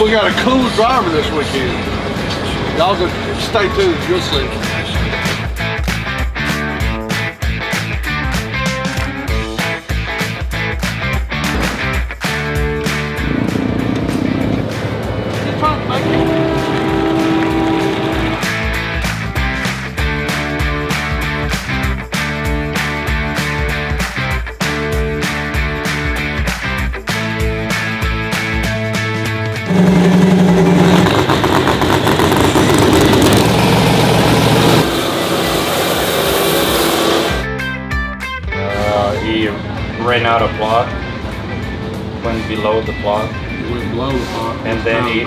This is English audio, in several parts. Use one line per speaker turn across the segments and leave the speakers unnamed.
We got a cool driver this weekend. Y'all go stay tuned, you'll see.
He ran out of plot, went below the plot.
He went below the plot.
And then he...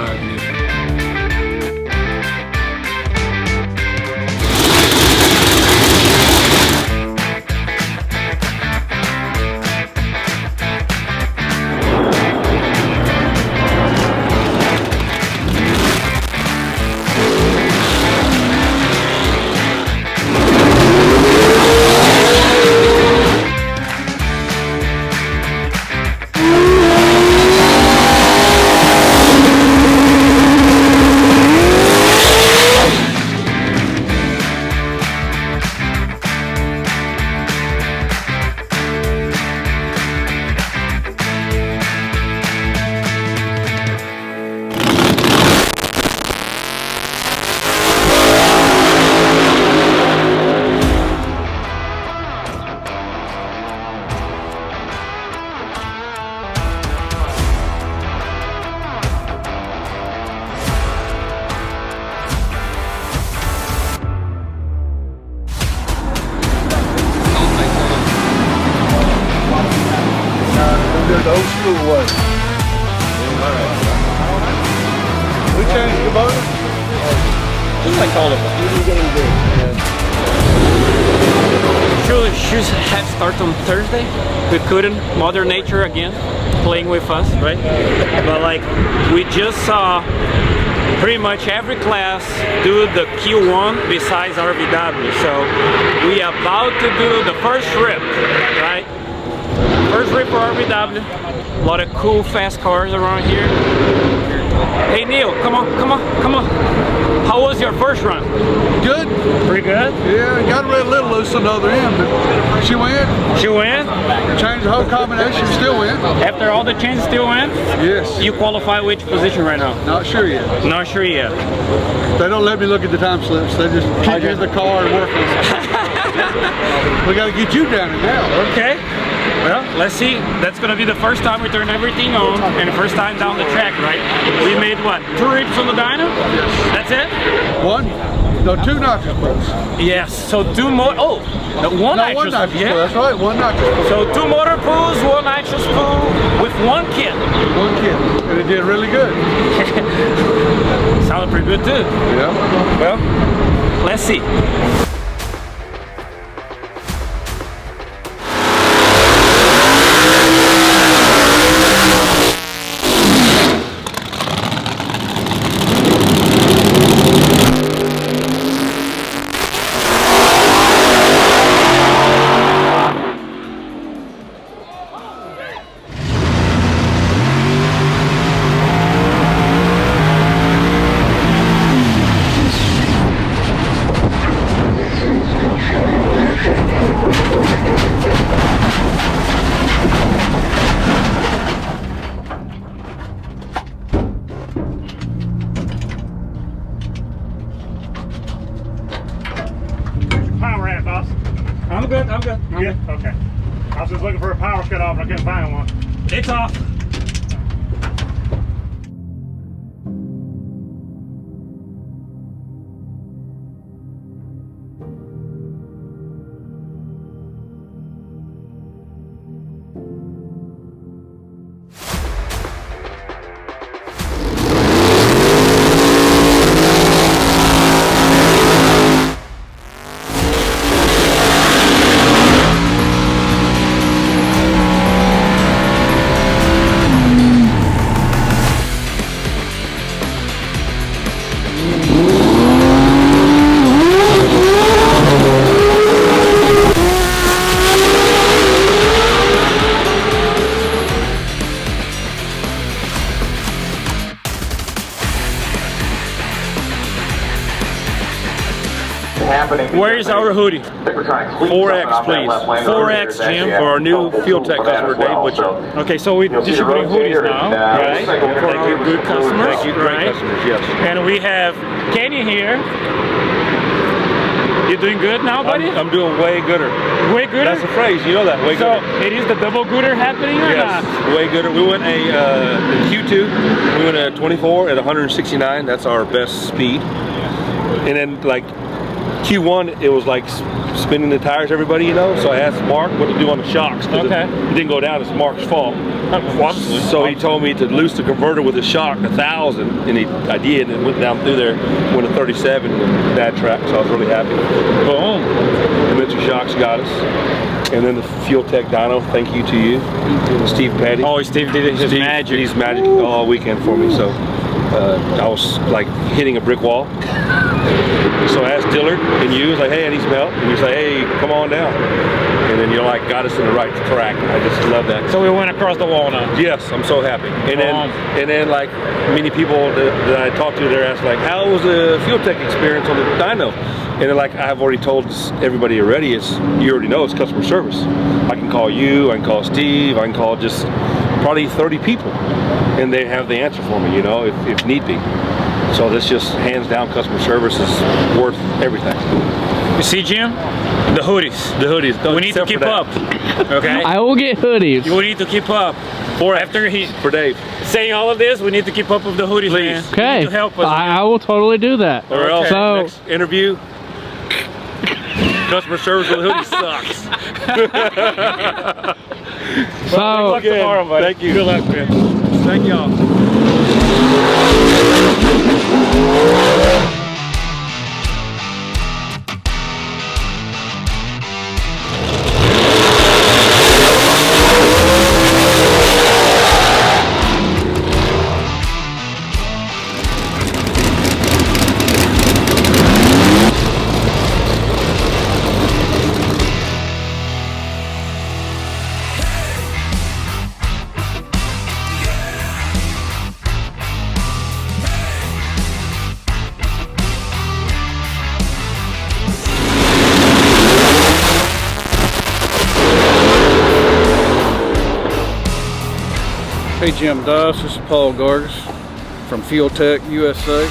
The old school way. We changed the motor?
Just like all of them. Should have started on Thursday. We couldn't. Mother Nature again playing with us, right? But like we just saw pretty much every class do the Q1 besides RvW. So we are about to do the first trip, right? First trip for RvW. A lot of cool fast cars around here. Hey Neil, come on. How was your first run?
Good.
Pretty good?
Yeah, got a little loose on the other end, but she went.
She went?
Changed the whole combination, still went.
After all the changes, still went?
Yes.
You qualify which position right now?
Not sure yet.
Not sure yet.
They don't let me look at the time slips. They just keep in the car and work on it. We got to get you down it now.
Okay. Well, let's see. That's going to be the first time we turn everything on and the first time down the track, right? We made what? 2 rips on the dyno?
Yes.
That's it?
One? No, 2 nitrous pulls.
Yes. So 2 more. Oh, one
No,
nitrous.
one nitrous
Yeah.
pull. That's right, 1 nitrous pull.
So 2 motor pulls, 1 nitrous pull with 1 kit.
1 kit. And it did really good.
Sounded pretty good too.
Yeah.
Well, let's see.
Power at, boss.
I'm good.
Yeah, okay. I was just looking for a power cut off and I couldn't find one.
It's off. Where is our hoodie?
4X, please.
4X, Jim.
For our new FuelTech customer, Dave Butcher.
Okay, so we're distributing hoodies now, right? For our good customers,
Thank you, great
right?
customers, yes.
And we have Kenny here. You doing good now, buddy?
I'm doing way gooder.
Way gooder?
That's a phrase, you know that, way
So,
gooder.
it is the double gooder happening or
Yes,
not?
way gooder. We went in Q2, we went at 24 at 169, that's our best speed. And then like Q1, it was like spinning the tires, everybody, you know. So I asked Mark what to do on the shocks.
Okay.
It didn't go down, it's Mark's fault. So he told me to loose the converter with a shock, 1,000, and I did, and went down through there, went to 37 with bad track, so I was really happy.
Boom.
Dimension shocks got us. And then the FuelTech Dyno, thank you to you, and Steve Patty.
Oh, Steve did his magic.
He's magic all weekend for me, so I was like hitting a brick wall. So I asked Dillard and you, was like, hey, I need some help. And you say, hey, come on down. And then you're like, got us in the right track. I just love that.
So we went across the wall now.
Yes, I'm so happy. And then like many people that I talked to, they're asking like, how was the FuelTech experience on the dyno? And they're like, I've already told everybody already, you already know it's customer service. I can call you, I can call Steve, I can call just probably 30 people. And they have the answer for me, you know, if need be. So this just hands down customer service is worth everything.
You see, Jim? The hoodies.
The hoodies.
We need to keep up. Okay?
I will get hoodies.
We need to keep up. After he
For Dave.
saying all of this, we need to keep up with the hoodies, man.
Okay.
You need to help us.
I will totally do that.
Or else
So-
next interview, customer service with hoodie sucks.
So,
Good luck tomorrow, buddy.
Thank you.
Good luck, man.
Thank y'all.
Hey Jim Doss, this is Paul Gargus from FuelTech USA.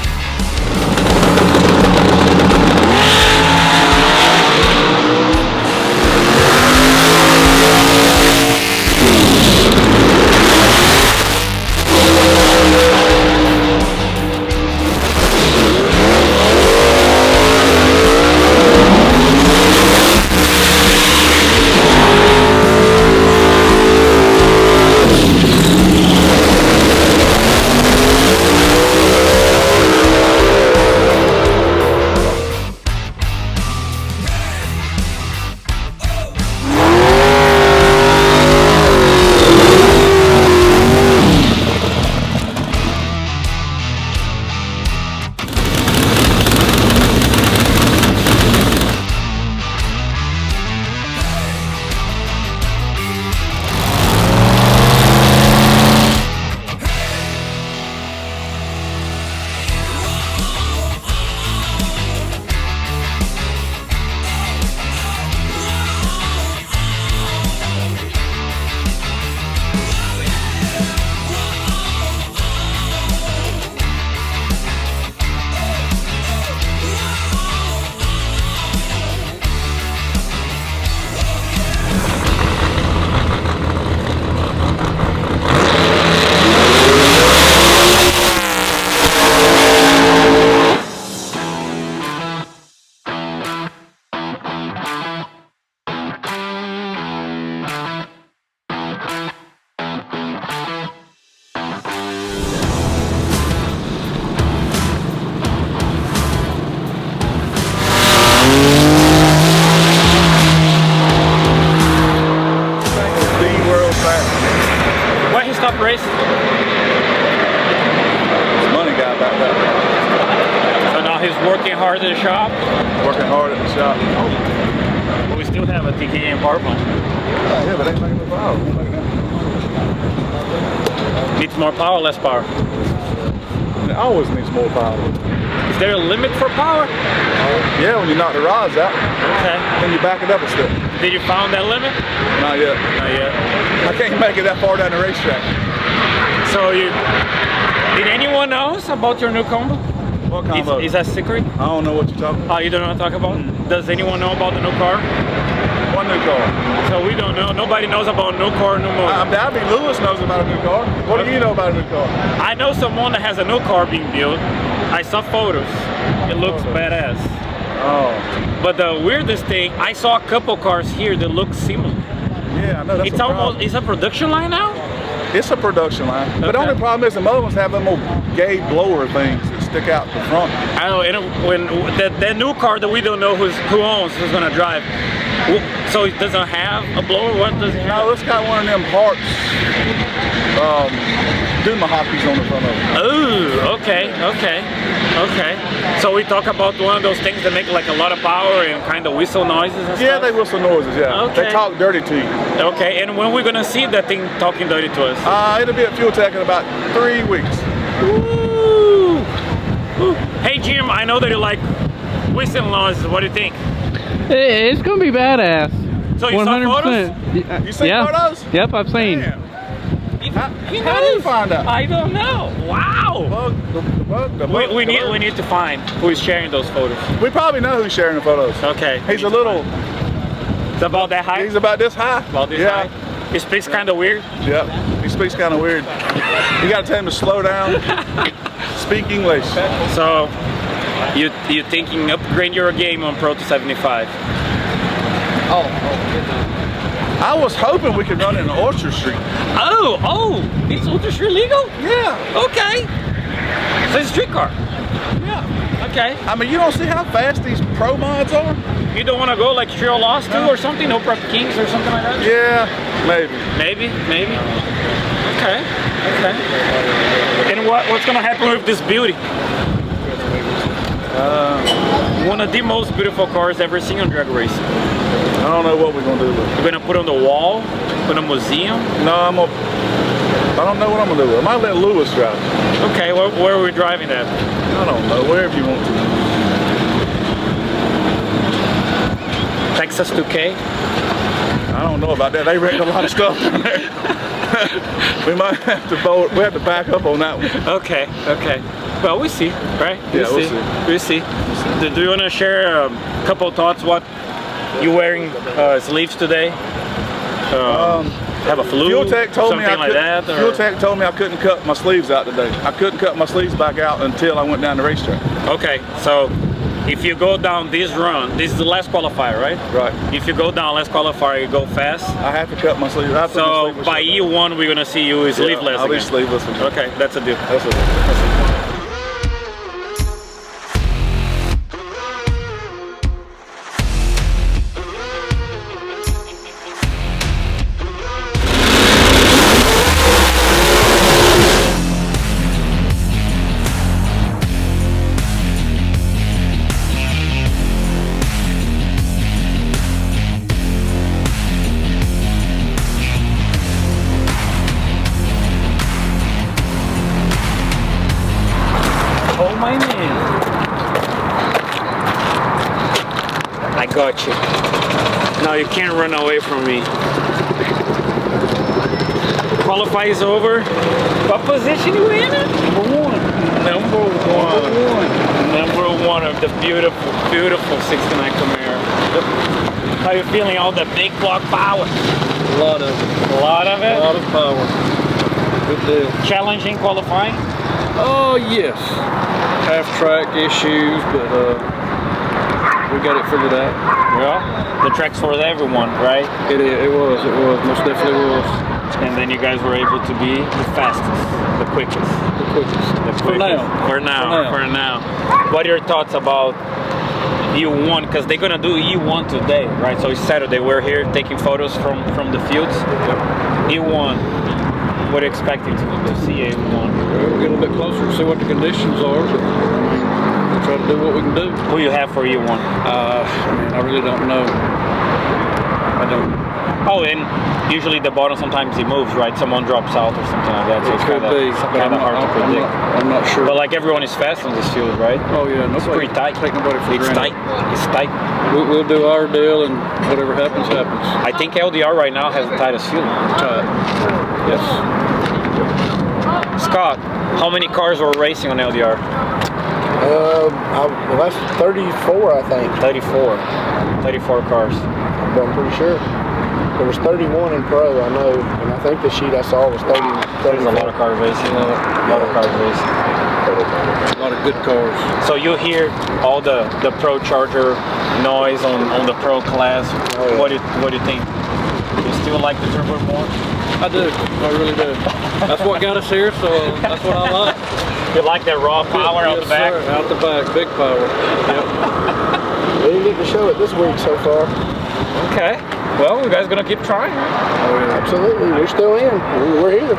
stop racing?
This money guy back there.
So now he's working hard at the shop?
Working hard at the shop.
But we still have a TKM power plant.
Yeah, but ain't making no power.
Needs more power, less power?
It always needs more power.
Is there a limit for power?
Yeah, when you knock the rods out,
Okay.
then you back it up a step.
Did you found that limit?
Not yet.
Not yet.
I can't make it that far down the racetrack.
So did anyone knows about your new combo?
What combo?
Is that secret?
I don't know what you're talking about.
Oh, you don't know what to talk about? Does anyone know about the new car?
One new car.
So we don't know. Nobody knows about a new car, new motor.
I mean, Lewis knows about a new car. What do you know about a new car?
I know someone that has a new car being built. I saw photos. It looks badass.
Oh.
But the weirdest thing, I saw a couple cars here that look similar.
Yeah, I know. That's
It's almost, it's a production line now?
It's a production line. But the
Okay.
only problem is the other ones have them little gay blower things that stick out the front.
I don't know, when that new car that we don't know who owns, who's gonna drive. So it doesn't have a blower? What does it have?
No, it's got one of them parts, Duma hockeys on the front of it.
Oh, okay. So we talk about one of those things that make like a lot of power and kind of whistle noises and
Yeah,
stuff?
they whistle noises, yeah.
Okay.
They talk dirty to you.
Okay, and when we're gonna see that thing talking dirty to us?
It'll be at FuelTech in about 3 weeks.
Ooh. Ooh. Hey Jim, I know that you like whistle noises. What do you think?
It's gonna be badass.
So you saw photos?
You seen photos?
Yep, I've seen.
Damn. How did you find out?
I don't know. Wow. We need to find who is sharing those photos.
We probably know who's sharing the photos.
Okay.
He's a little,
It's about that high?
he's about this high.
About this
yeah.
high? He speaks kind of weird.
Yep. He speaks kind of weird. You gotta tell him to slow down. Speak English.
So you thinking upgrade your game on Pro 275?
I was hoping we could run in Orchard Street.
Oh, it's ultra street legal?
Yeah.
Okay. So it's a street car.
Yeah.
Okay.
I mean, you don't see how fast these pro mods are?
You don't want to go like Trail Lost too or something? No Prep Kings or something like that?
Yeah, maybe.
Maybe. Okay. And what's gonna happen with this beauty? One of the most beautiful cars ever seen on drag racing.
I don't know what we're gonna do with it.
You're gonna put on the wall, put in a museum.
No, I don't know what I'm gonna do with it. I might let Lewis drive.
Okay, where are we driving at?
I don't know, wherever you want to.
Texas 2K?
I don't know about that. They wrecked a lot of stuff down there. We might have to back up on that one.
Okay. Well, we see, right?
Yeah,
we'll see. Do you want to share a couple thoughts? What you wearing sleeves today? Have a flu?
FuelTech told me
something like that? Or?
FuelTech told me I couldn't cut my sleeves out today. I couldn't cut my sleeves back out until I went down the racetrack.
Okay, so if you go down this run, this is the last qualifier, right?
Right.
If you go down last qualifier, you go fast.
I have to cut my sleeves.
So by E1, we're gonna see you sleeveless.
I'll be
again.
sleeveless again.
Okay, that's a deal.
That's it.
Oh my man. I got you. Now you can't run away from me. Qualify is over. What position you in? Number one of the beautiful 69 Camaro. How you feeling? All the big block power?
A lot of it.
A lot of it?
A lot of power. Good deal.
Challenging qualifying?
Oh, yes. Half track issues, but we got it figured out.
Yeah. The track's for everyone, right?
It was. Most definitely was.
And then you guys were able to be the fastest, the quickest.
For now.
For now. What are your thoughts about E1? Because they're gonna do E1 today, right? So it's Saturday. We're here taking photos from the fields. Yep. E1. What are you expecting to see E1?
We'll get a little bit closer to see what the conditions are, but we'll try to do what we can do.
Who you have for E1?
I really don't know.
I don't. Oh, and usually the bottom sometimes it moves, right? Someone drops out or something like that. So it's kind of hard to predict.
I'm not sure.
But like everyone is fast on this field, right?
Oh yeah,
It's pretty tight.
Take nobody for
It's
granted.
tight. It's tight.
We'll do our deal, and whatever happens, happens.
I think LDR right now has the tightest field.
Tight. Yes.
Scott, how many cars were racing on LDR?
Well, that's 34, I think.
34. 34 cars.
I'm pretty sure. There was 31 in pro, I know, and I think the sheet I saw was 30.
There's a lot of cars racing. A lot of cars racing.
A lot of good cars.
So you hear all the Pro Charger noise on the Pro class.
Oh, yeah.
What do you think? You still like the turbo more?
I do. I really do. That's what got us here, so that's what I like.
You like that raw power out the back?
Sir. Out the back, big power. Yep.
We didn't get to show it this week so far.
Okay. Well, you guys gonna keep trying.
Oh yeah.
Absolutely, we're still in. We're here.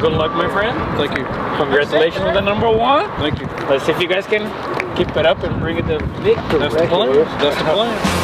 Good luck, my friend.
Thank you.
Congratulations on the #1.
Thank you.
Let's see if you guys can keep it up and bring it to victory.
That's the plan. That's the plan.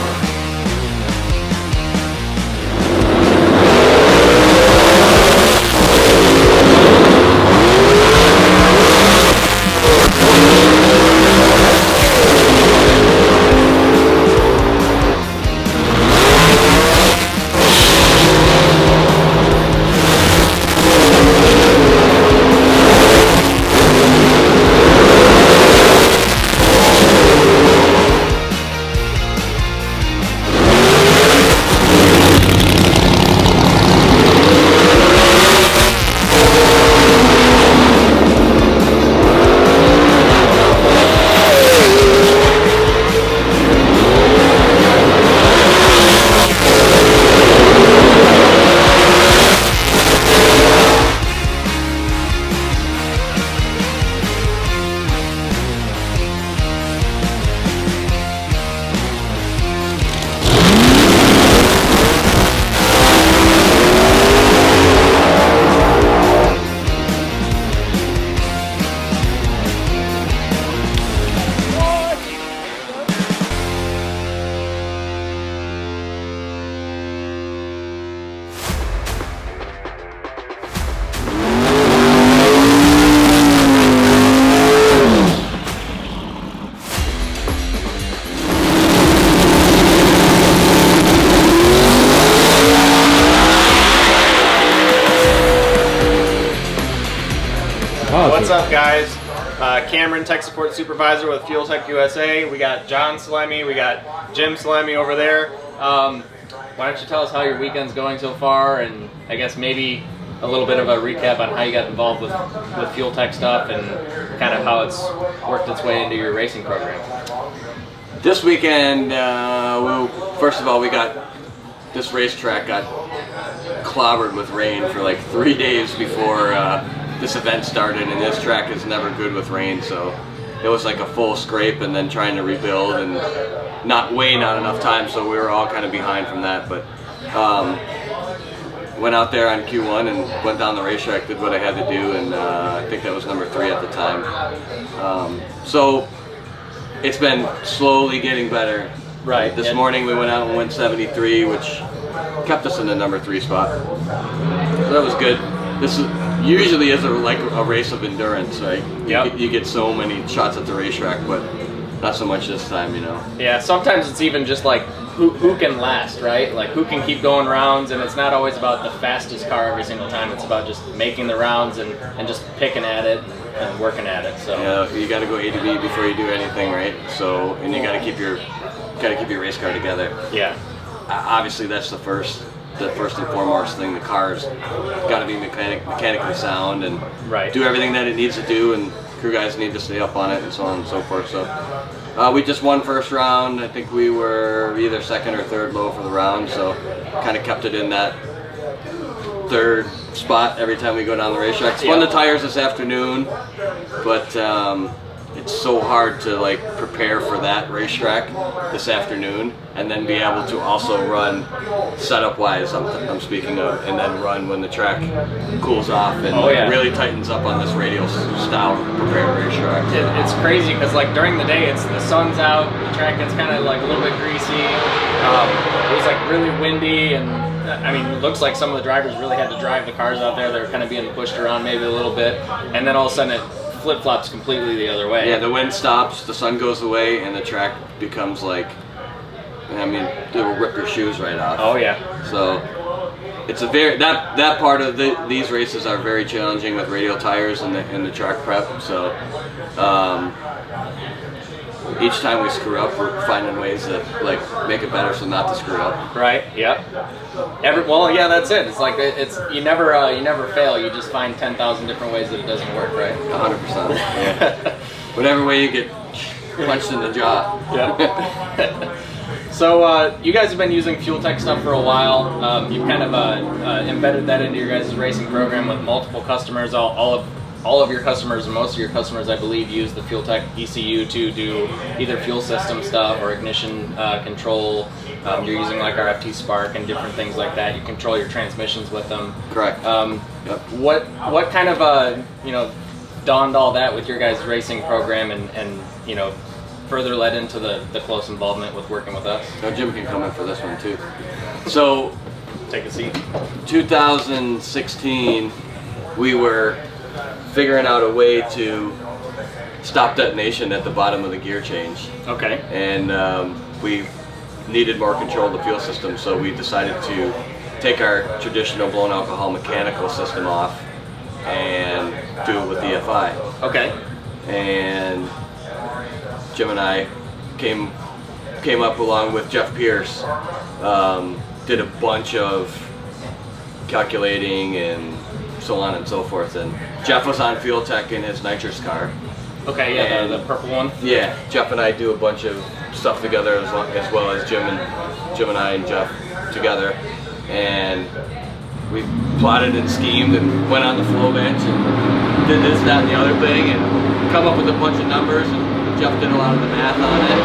What's up, guys? Cameron, Tech Support Supervisor with FuelTech USA. We got Jon Salemi, we got Jim Salemi over there. Why don't you tell us how your weekend's going so far, and I guess maybe a little bit of a recap on how you got involved with FuelTech stuff and kind of how it's worked its way into your racing program.
This weekend, first of all, this racetrack got clobbered with rain for like 3 days before this event started, and this track is never good with rain, so it was like a full scrape and then trying to rebuild and not enough time, so we were all kind of behind from that. But went out there on Q1 and went down the racetrack, did what I had to do, and I think that was #3 at the time. So it's been slowly getting better.
Right.
This morning we went out and went 73, which kept us in the #3 spot. So that was good. This usually is like a race of endurance, right?
Yep.
You get so many shots at the racetrack, but not so much this time, you know.
Yeah, sometimes it's even just like who can last, right? Like who can keep going rounds, and it's not always about the fastest car every single time. It's about just making the rounds and just picking at it and working at it. So
yeah, you got to go A to B before you do anything, right? So, and you got to keep your race car together.
yeah.
Obviously, that's the first and foremost thing. The car's got to be mechanically sound and
Right.
do everything that it needs to do, and crew guys need to stay up on it and so on and so forth. So we just won first round. I think we were either second or third low for the round, so kind of kept it in that third spot every time we go down the racetrack. Spun the tires this afternoon, but it's so hard to like prepare for that racetrack this afternoon and then be able to also run setup wise, I'm speaking of, and then run when the track cools off and really tightens up on this radial style prepared racetrack.
It's crazy because like during the day the sun's out, the track gets kind of like a little bit greasy. It was like really windy, and I mean, it looks like some of the drivers really had to drive the cars out there. They were kind of being pushed around maybe a little bit, and then all of a sudden it flip-flops completely the other way.
Yeah, the wind stops, the sun goes away, and the track becomes like, I mean, it'll rip your shoes right off.
Oh yeah. So
it's a very that part of these races are very challenging with radial tires and the track prep. So each time we screw up, we're finding ways to like make it better so not to screw up.
Right. Yep. Well, yeah, that's it. It's like you never fail. You just find 10,000 different ways that it doesn't work. Right.
100%. Yeah. Whatever way you get punched in the jaw.
Yep. So you guys have been using FuelTech stuff for a while. You've kind of embedded that into your guys' racing program with multiple customers. All of your customers, and most of your customers, I believe, use the FuelTech ECU to do either fuel system stuff or ignition control. You're using like RFT Spark and different things like that. You control your transmissions with them.
Correct.
Yep. What kind of dawned all that with your guys' racing program and further led into the close involvement with working with us?
Now Jim can come in for this one too. So,
take a seat.
2016, we were figuring out a way to stop detonation at the bottom of the gear change.
Okay.
And we needed more control of the fuel system, so we decided to take our traditional blown alcohol mechanical system off and do it with EFI.
Okay.
And Jim and I came up along with Jeff Pierce, did a bunch of calculating and so on and so forth. And Jeff was on FuelTech in his nitrous car.
Okay, yeah, the purple one.
Yeah, Jeff and I do a bunch of stuff together as well as Jim and I and Jeff together. And we plotted and schemed and went on the flow bench and did this, that, and the other thing and come up with a bunch of numbers. And Jeff did a lot of the math on it.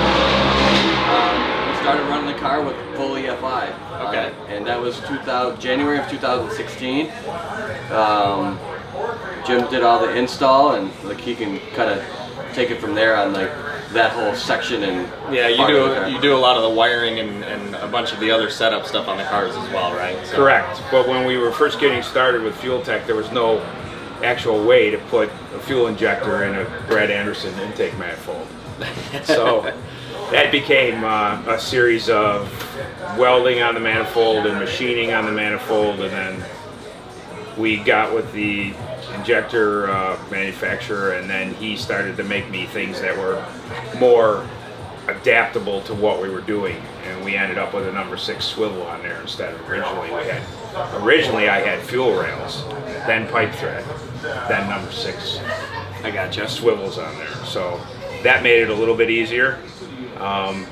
We started running the car with full EFI.
Okay.
And that was January of 2016. Jim did all the install, and like he can kind of take it from there on like that whole section. And
yeah, you do a lot of the wiring and a bunch of the other setup stuff on the cars as well, right? So.
Correct. But when we were first getting started with FuelTech, there was no actual way to put a fuel injector in a Brad Anderson intake manifold. So that became a series of welding on the manifold and machining on the manifold, and then we got with the injector manufacturer, and then he started to make me things that were more adaptable to what we were doing, and we ended up with a number 6 swivel on there instead of originally I had fuel rails, then pipe thread, then number 6. I got just swivels on there, so that made it a little bit easier.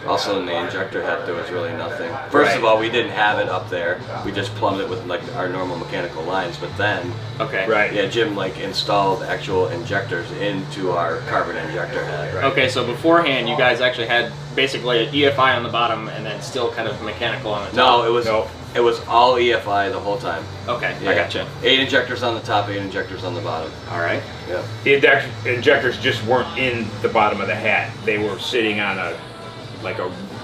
Also in the injector head there was really nothing. First of all, we didn't have it up there. We just plumbed it with like our normal mechanical lines, but then yeah, Jim like installed actual injectors into our carbon injector head.
Right. Okay, so beforehand you guys actually had basically an EFI on the bottom and then still kind of mechanical on the top.
No, it was all EFI the whole time.
Okay,
yeah.
I gotcha.
8 injectors on the top, 8 injectors on the bottom.
All right.
Yeah.
The injectors just weren't in the bottom of the hat. They were sitting on a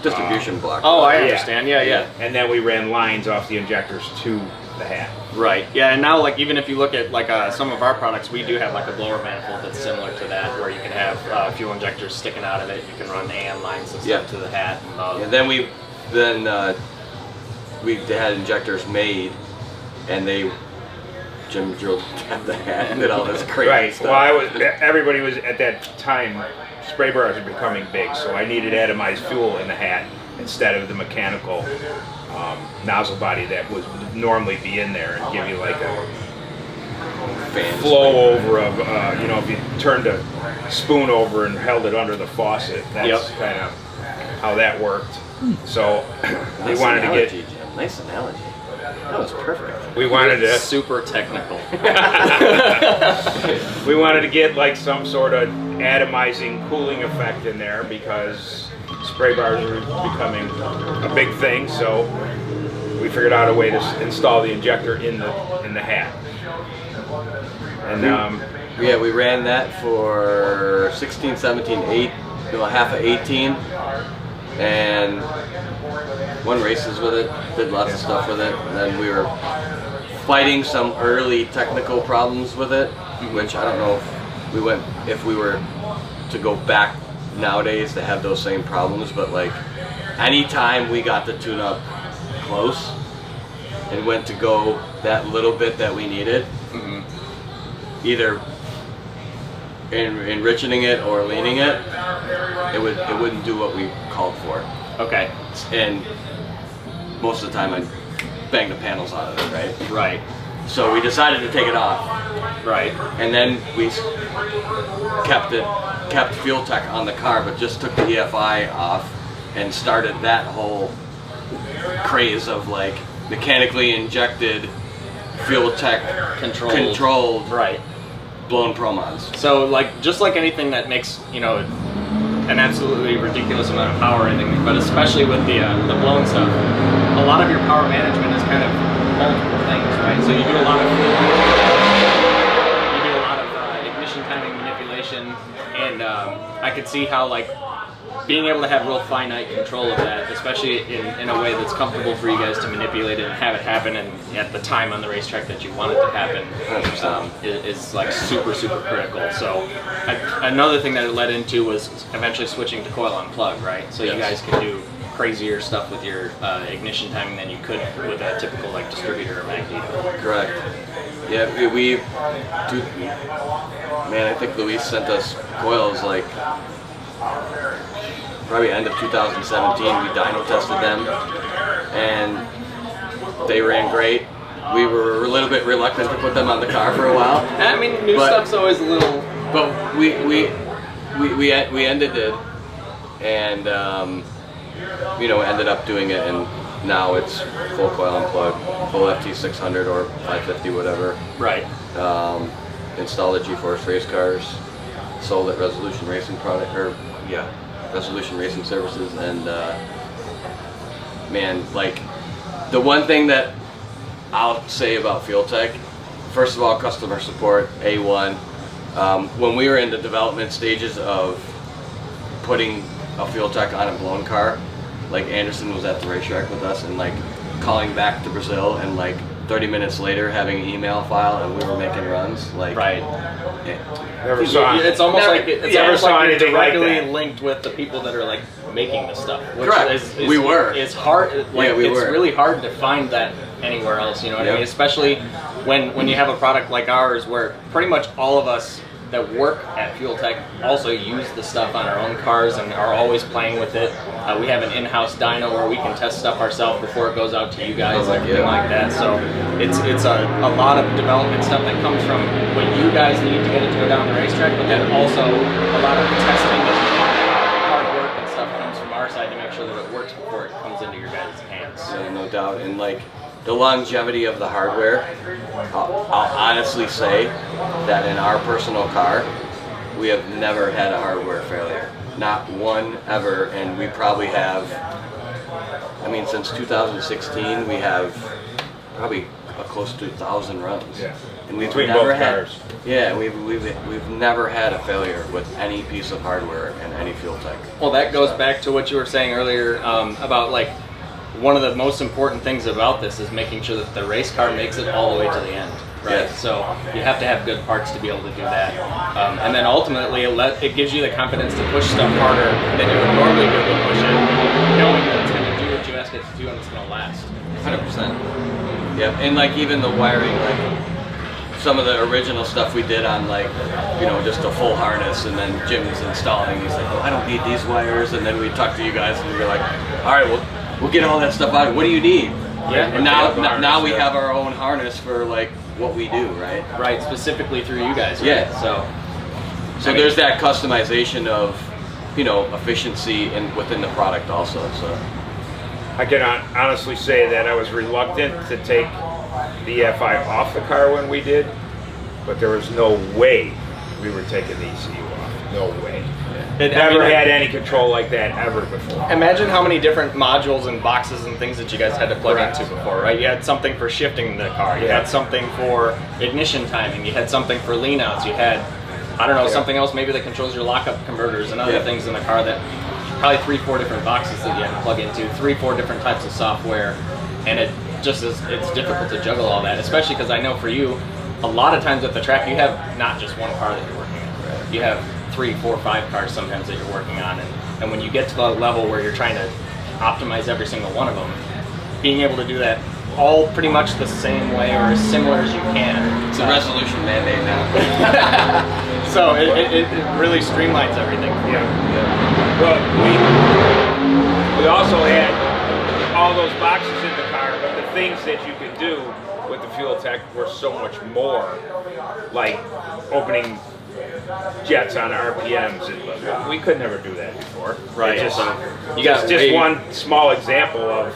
distribution block.
Oh, I understand. Yeah.
And then we ran lines off the injectors to the hat.
Right. Yeah, and now like even if you look at like some of our products, we do have like a blower manifold that's similar to that, where you can have fuel injectors sticking out of it. You can run AN lines and stuff to the hat.
And then we had injectors made, and Jim drilled the hat and did all this crazy stuff.
Well, everybody was at that time. Spray bars are becoming big, so I needed atomized fuel in the hat instead of the mechanical nozzle body that would normally be in there and give you like a flow over of, if you turned a spoon over and held it under the faucet, that's kind of how that worked. So we wanted to get...
Jim. Nice analogy. That was perfect.
We wanted to...
Super technical.
We wanted to get like some sort of
atomizing cooling effect in there because spray bars are becoming a big thing. So we figured out a way to install the injector in the hat. And
yeah, we ran that for 16, 17, 8, half of 18, and won races with it, did lots of stuff with it. And then we were fighting some early technical problems with it, which I don't know if we were to go back nowadays to have those same problems, but like anytime we got the tune-up close and went to go that little bit that we needed, either enriching it or leaning it, it wouldn't do what we called for.
Okay.
And most of the time I'd bang the panels out of it, right?
Right.
So we decided to take it off.
Right.
And then we kept FuelTech on the car, but just took the EFI off and started that whole craze of like mechanically injected FuelTech controlled
right
blown promos.
So like just like anything that makes, you know, an absolutely ridiculous amount of power, I think, but especially with the blown stuff, a lot of your power management is kind of multiple things, right? So you do a lot of ignition timing manipulation, and I could see how like being able to have real finite control of that, especially in a way that's comfortable for you guys to manipulate it and have it happen and at the time on the racetrack that you want it to happen, is like super critical. So another thing that it led into was eventually switching to coil on plug, right? So you guys can do crazier stuff with your ignition timing than you could with a typical like distributor or magneto.
Correct. Yeah, man, I think Luis sent us coils like probably end of 2017. We dyno tested them, and they ran great. We were a little bit reluctant to put them on the car for a while.
I mean, new stuff's always a little.
But we ended it, and you know, ended up doing it, and now it's full coil and plug, full FT600 or 550, whatever.
Right.
Installed at G-Force race cars, sold at Resolution Racing Resolution Racing Services, and man, like the one thing that I'll say about FuelTech, first of all, customer support, A1. When we were in the development stages of putting a FuelTech on a blown car, like Anderson was at the racetrack with us and like calling back to Brazil and like 30 minutes later having an email file and we were making runs, like
right.
Never saw it.
It's almost like it's almost like you're directly
like
linked with the people that are like making the stuff. Which
Correct.
It's hard. Like,
we
it's
were.
really hard to find that anywhere else. You know what I mean? Especially when you have a product like ours, where pretty much all of us that work at FuelTech also use the stuff on our own cars and are always playing with it. We have an in-house dyno where we can test stuff ourselves before it goes out to you guys, everything like that. So it's a lot of development stuff that comes from what you guys need to get it to go down the racetrack, but then also a lot of testing and hard work and stuff comes from our side to make sure that it works before it comes into your guys' hands.
Yeah, no doubt. And like the longevity of the hardware, I'll honestly say that in our personal car, we have never had a hardware failure. Not one ever, and we probably have, I mean, since 2016, we have probably close to 1,000 runs.
Yeah.
And we've
Between
never
both
had,
cars.
Yeah, we've never had a failure with any piece of hardware and any FuelTech.
Well, that goes back to what you were saying earlier about like, one of the most important things about this is making sure that the race car makes it all the way to the end, right?
Yes.
So you have to have good parts to be able to do that. And then ultimately it gives you the confidence to push stuff harder than you would normally be able to push it, knowing that it's going to do what you ask it to do and it's going to last.
100%. Yeah, and like even the wiring, like some of the original stuff we did on like, you know, just a full harness, and then Jim's installing, he's like, well, I don't need these wires, and then we talk to you guys and we're like, all right, well, we'll get all that stuff out. What do you need?
Yeah.
And now we have our own harness for like what we do, right?
Right, specifically through you guys. Right?
Yeah. So there's that customization of, you know, efficiency within the product also. So
I can honestly say that I was reluctant to take the EFI off the car when we did, but there was no way we were taking the ECU off. no way.
It
Never had any control like that ever before.
Imagine how many different modules and boxes and things that you guys had to plug
Correct.
into before, right? You had something for shifting the car. You had something for ignition timing. You had something for lean outs. You had, I don't know, something else maybe that controls your lockup converters and other things in the car that probably 3-4 different boxes that you had to plug into, 3-4 different types of software. And it just is, it's difficult to juggle all that, especially because I know for you, a lot of times at the track, you have not just one car that you're working on. You have 3, 4, 5 cars sometimes that you're working on, and when you get to the level where you're trying to optimize every single one of them, being able to do that all pretty much the same way or as similar as you can.
It's a resolution mandate now.
So it really streamlines everything.
Well, we also had all those boxes in the car, but the things that you could do with the FuelTech were so much more, like opening jets on RPMs. And we could never do that before.
Right.
Just,
you got
just one small example of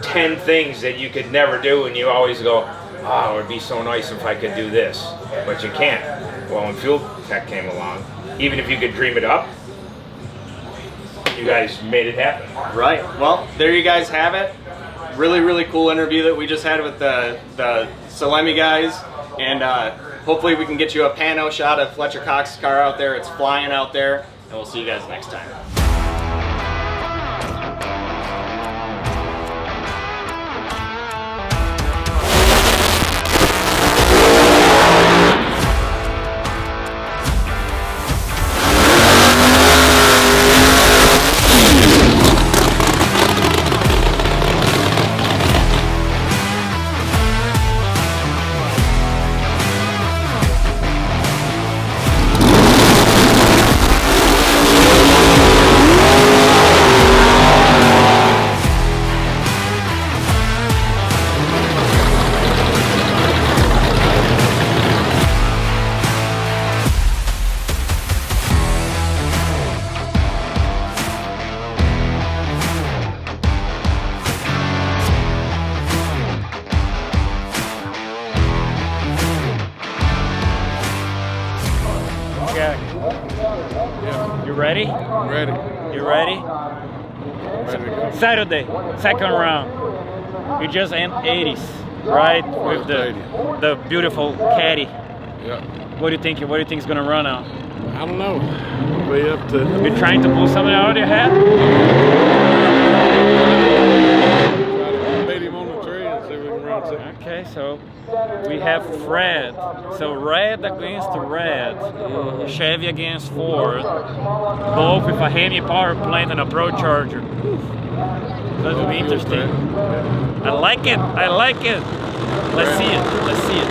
10 things that you could never do, and you always go, oh, it would be so nice if I could do this, but you can't. Well, when FuelTech came along, even if you could dream it up, you guys made it happen.
Right. Well, there you guys have it. Really, really cool interview that we just had with the Salemi guys, and hopefully we can get you a pano shot of Fletcher Cox's car out there. It's flying out there, and we'll see you guys next time.
You ready?
Ready.
You ready?
Ready to go.
Saturday, second round. You just end 80s, right? With the beautiful caddy.
Yeah.
What do you think? What do you think is gonna run out?
I don't know. Way up to.
You trying to pull something out of your head?
Try to bait him on the tree and see if we can run something.
Okay, so we have Fred. So red against red. Chevy against Ford. Both with a Hemi power plant and a Pro Charger. That will be interesting. I like it. I like it. Let's see it. Let's see it.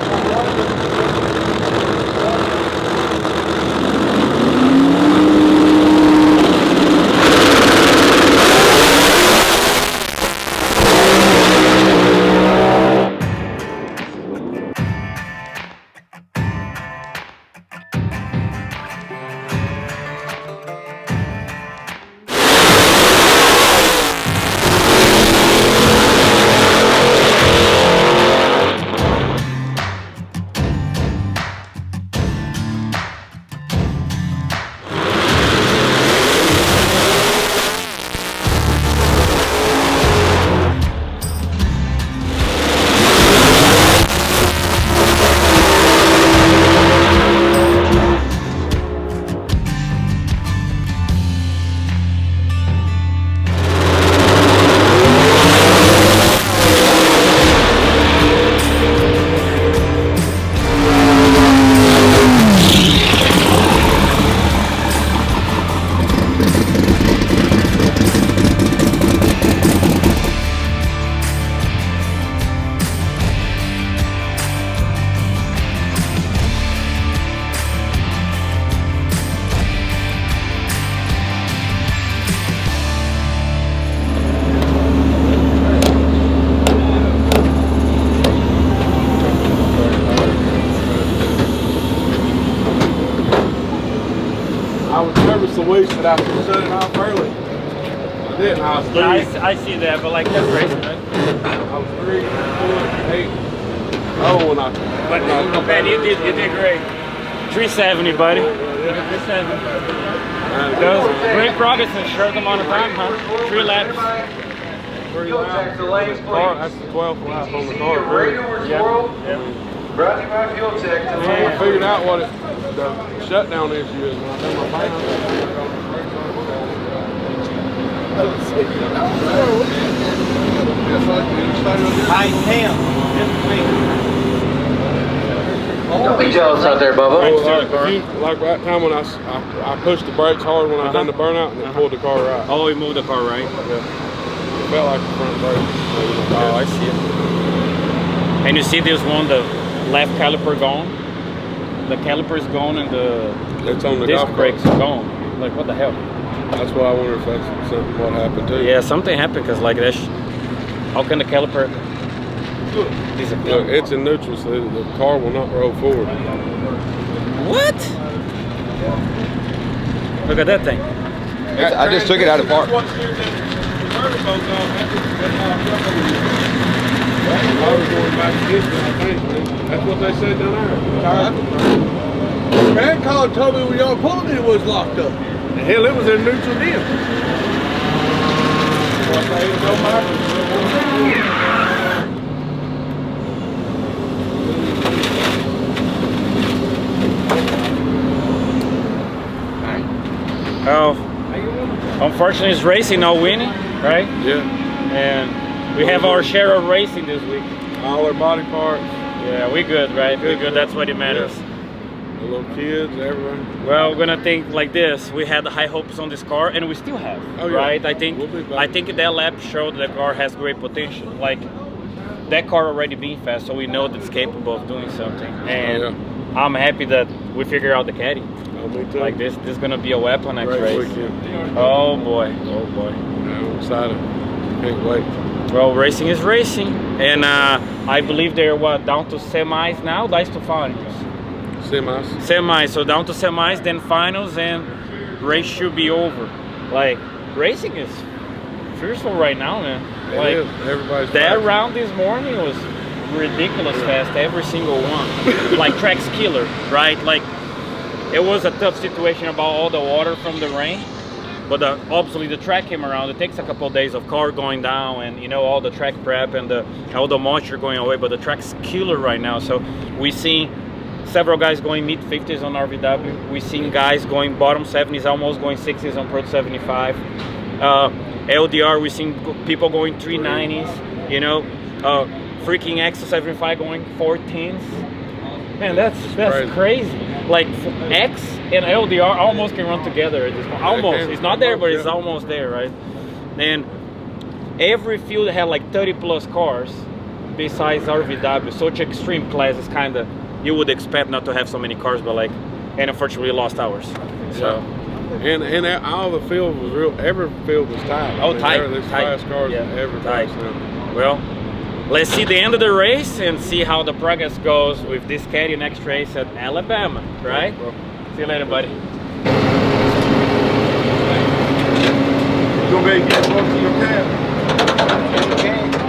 Wasted after shutting off early. I didn't. I was 3.
Yeah, I see that, but like that's racing, right?
I was 3, 4, 8. Oh, when I.
But man, you did great. 370, buddy. Does great progress in a short amount of time, huh? 3 laps.
Pretty loud. That's the 12th lap on the car.
Yeah.
I figured out what the shutdown issue is.
Don't be jealous out there, Bubba.
Like that time when I pushed the brakes hard when I done the burnout and it pulled the car right.
Oh, we moved the car right?
Yeah. It felt like the front brake.
Oh, I see it. And you see this one, the left caliper gone? The caliper is gone and the
it's on the
disc
golf
brakes are gone. Like, what the hell?
That's why I wonder if that's something what happened too.
Yeah, something happened because like this. How can the caliper disappear?
Look, it's in neutral, so the car will not roll forward.
What? Look at that thing.
I just took it out of park.
That's what they said down there.
Man called told me when y'all pulled it was locked up.
The hell, it was in neutral then.
Oh, unfortunately, it's racing, no winning, right?
Yeah.
And we have our share of racing this week.
All our body parts.
Yeah, we good, right? We good. That's what it matters.
Yeah. The little kids, everyone.
Well, we're gonna think like this. We had high hopes on this car, and we still have, right? I think that lap showed that the car has great potential. Like that car already being fast, so we know that it's capable of doing something. And I'm happy that we figured out the caddy.
Oh, me too.
Like this is gonna be a weapon next
Great
race.
weekend.
Oh boy, oh boy.
Yeah, I'm excited. Can't wait.
Well, racing is racing, and I believe they're down to semis now, dice to finals. Semis, so down to semis, then finals, and race should be over. Like racing is fearful right now, man. Like
everybody's
that round this morning was ridiculous fast, every single one. Like track's killer, right? Like it was a tough situation about all the water from the rain. But obviously the track came around. It takes a couple of days of car going down and all the track prep and all the moisture going away. But the track's killer right now. So we see several guys going mid-50s on RvW. We seen guys going bottom 70s, almost going 60s on Pro 75. LDR, we seen people going 390s. Freaking X75 going 14s. Man, that's crazy. Like X and LDR almost can run together at this point. Almost. It's not there, but it's almost there, right? And every field had like 30 plus cars besides RvW. Such extreme class is kind of, you would expect not to have so many cars, but like, and unfortunately we lost ours. So.
And all the field was every field was tight.
Oh, tight.
There's fast cars in every place now.
Well, let's see the end of the race and see how the progress goes with this caddy next race at Alabama, right? See you later, buddy.
You'll be getting close to your cab.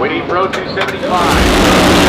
We need Pro 275.